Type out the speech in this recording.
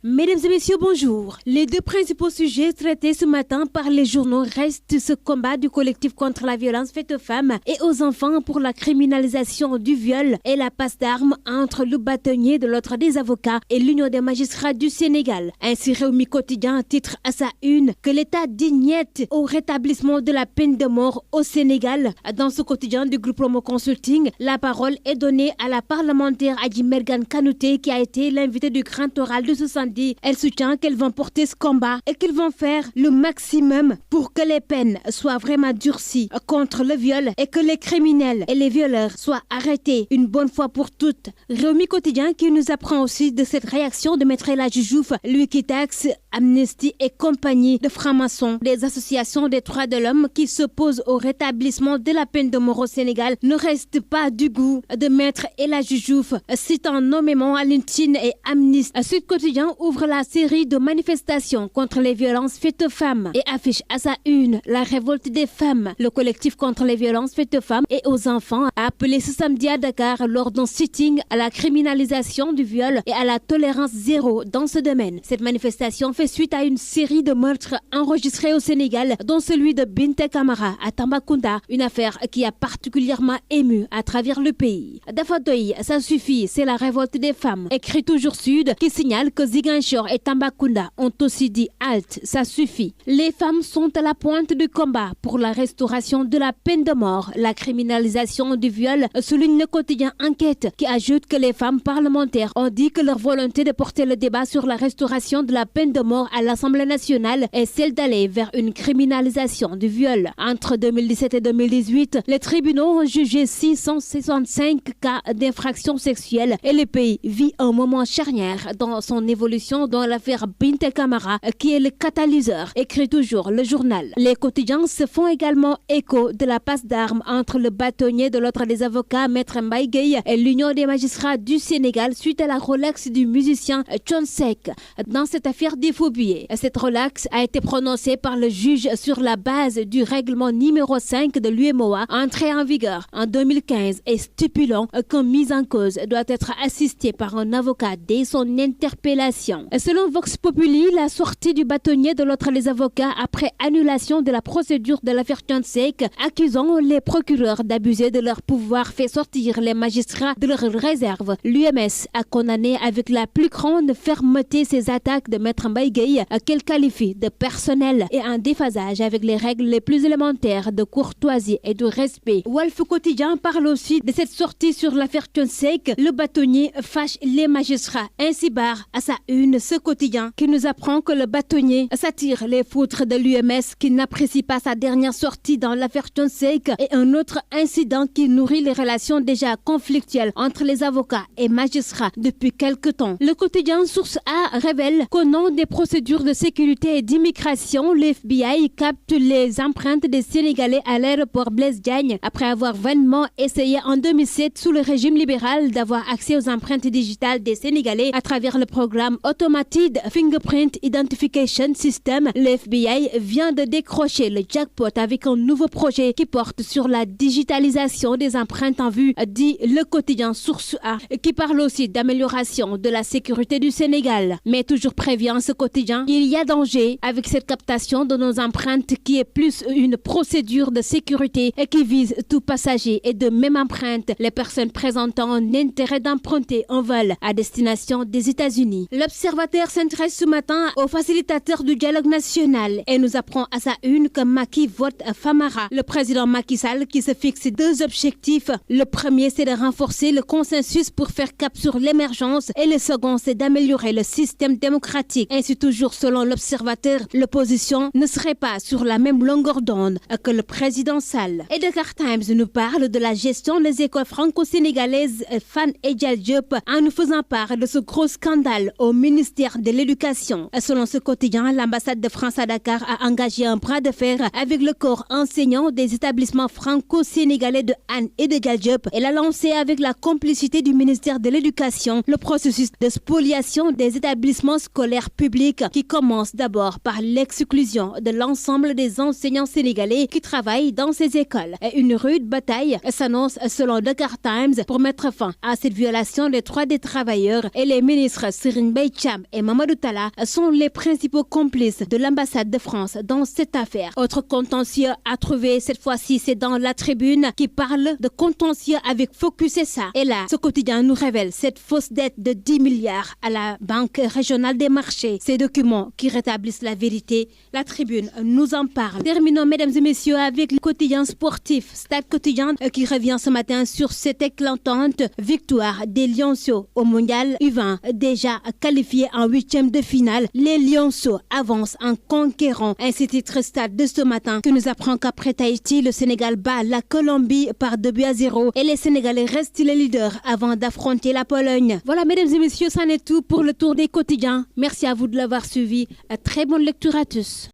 Mesdames et messieurs, bonjour. Les deux principaux sujets traités ce matin par les journaux restent ce combat du collectif contre la violence faite aux femmes et aux enfants pour la criminalisation du viol et la passe d'armes entre le bâtonnier de l'Ordre des avocats et l'Union des magistrats du Sénégal. Ainsi, Rewmi Quotidien titre à sa une que l'État dignette au rétablissement de la peine de mort au Sénégal. Dans ce quotidien du groupe Promo Consulting, la parole est donnée à la parlementaire Adji Mergane Kanouté qui a été l'invitée du grand oral de ce samedi. Elle soutient qu'elles vont porter ce combat et qu'elles vont faire le maximum pour que les peines soient vraiment durcies contre le viol et que les criminels et les violeurs soient arrêtés une bonne fois pour toutes. Rewmi Quotidien qui nous apprend aussi de cette réaction de Maître El Hadji Diouf, lui qui taxe Amnesty et compagnie de francs-maçons. Des associations des droits de l'homme qui s'opposent au rétablissement de la peine de mort au Sénégal ne restent pas du goût de Maître El Hadji Diouf, citant nommément Alioune Tine et Amnesty. Sud Quotidien ouvre la série de manifestations contre les violences faites aux femmes et affiche à sa une la révolte des femmes. Le collectif contre les violences faites aux femmes et aux enfants a appelé ce samedi à Dakar lors d'un sitting à la criminalisation du viol et à la tolérance zéro dans ce domaine. Cette manifestation fait suite à une série de meurtres enregistrés au Sénégal, dont celui de Binta Camara à Tambacounda, une affaire qui a particulièrement ému à travers le pays. Dafa doy, ça suffit, c'est la révolte des femmes. Écrit toujours Sud qui signale que Ziguinchor et Tambacounda ont aussi dit halte, ça suffit. Les femmes sont à la pointe du combat pour la restauration de la peine de mort, la criminalisation du viol, souligne le quotidien Enquête qui ajoute que les femmes parlementaires ont dit que leur volonté de porter le débat sur la restauration de la peine de mort à l'Assemblée nationale est celle d'aller vers une criminalisation du viol. Entre 2017 et 2018, les tribunaux ont jugé 665 cas d'infractions sexuelles et le pays vit un moment charnière dans son évolution dans l'affaire Binta Camara qui est le catalyseur, écrit toujours le journal. Les quotidiens se font également écho de la passe d'armes entre le bâtonnier de l'Ordre des avocats Maître Mbaye Gueye et l'Union des magistrats du Sénégal suite à la relaxe du musicien Thione Seck dans cette affaire des faux billets. Cette relaxe a été prononcée par le juge sur la base du règlement numéro 5 de l'UMOA entré en vigueur en 2015 et stipulant qu'un mis en cause doit être assisté par un avocat dès son interpellation. Selon Vox Populi, la sortie du bâtonnier de l'Ordre des avocats après annulation de la procédure de l'affaire Thione Seck, accusant les procureurs d'abuser de leur pouvoir, fait sortir les magistrats de leur réserve. L'UMS a condamné avec la plus grande fermeté ces attaques de Maître Mbaye Gueye qu'elle qualifie de personnel et en déphasage avec les règles les plus élémentaires de courtoisie et de respect. Walf Quotidien parle aussi de cette sortie sur l'affaire Thione Seck. Le bâtonnier fâche les magistrats. Ainsi barre à sa une ce quotidien qui nous apprend que le bâtonnier s'attire les foudres de l'UMS qui n'apprécie pas sa dernière sortie dans l'affaire Thione Seck et un autre incident qui nourrit les relations déjà conflictuelles entre les avocats et magistrats depuis quelque temps. Le quotidien Source A révèle qu'au nom des procédures de sécurité et d'immigration, le FBI capte les empreintes des Sénégalais à l'aéroport Blaise Diagne après avoir vainement essayé en 2007 sous le régime libéral d'avoir accès aux empreintes digitales des Sénégalais à travers le programme Automated Fingerprint Identification System. Le FBI vient de décrocher le jackpot avec un nouveau projet qui porte sur la digitalisation des empreintes en vue, dit le quotidien Source A, qui parle aussi d'amélioration de la sécurité du Sénégal. Mais toujours prévient ce quotidien, il y a danger avec cette captation de nos empreintes qui est plus une procédure de sécurité et qui vise tout passager et de même empreinte les personnes présentant un intérêt d'emprunter un vol à destination des États-Unis. L'Observateur s'intéresse ce matin au facilitateur du dialogue national et nous apprend à sa une que Macky vote Famara. Le président Macky Sall qui se fixe deux objectifs. Le premier, c'est de renforcer le consensus pour faire cap sur l'émergence et le second, c'est d'améliorer le système démocratique. Ainsi toujours selon l'Observateur, l'opposition ne serait pas sur la même longueur d'onde que le président Sall. Et Dakar Times nous parle de la gestion des écoles franco-sénégalaises Fan et Dial Diop en nous faisant part de ce gros scandale au ministère de l'Éducation. Selon ce quotidien, l'ambassade de France à Dakar a engagé un bras de fer avec le corps enseignant des établissements franco-sénégalais de Hann et de Dial Diop. Elle a lancé avec la complicité du ministère de l'Éducation le processus de spoliation des établissements scolaires publics qui commence d'abord par l'exclusion de l'ensemble des enseignants sénégalais qui travaillent dans ces écoles. Et une rude bataille s'annonce selon Dakar Times pour mettre fin à cette violation des droits des travailleurs et les ministres Serigne Mbaye Mbaye Thiam et Mamadou Talla sont les principaux complices de l'ambassade de France dans cette affaire. Autre contentieux à trouver cette fois-ci, c'est dans La Tribune qui parle de contentieux avec Focus SA. Et là, ce quotidien nous révèle cette fausse dette de 10 milliards à la Banque régionale des marchés. Ces documents qui rétablissent la vérité, La Tribune nous en parle. Terminons, mesdames et messieurs, avec le quotidien sportif. Stade Quotidien qui revient ce matin sur cette éclatante victoire des Lionceaux au mondial U20. Déjà qualifiés en 8e de finale, les Lionceaux avancent en conquérant. Ainsi titre Stade de ce matin qui nous apprend qu'après Tahiti, le Sénégal bat la Colombie par 2-0 et les Sénégalais restent les leaders avant d'affronter la Pologne. Voilà, mesdames et messieurs, c'en est tout pour le tour des quotidiens. Merci à vous de l'avoir suivi. Très bonne lecture à tous.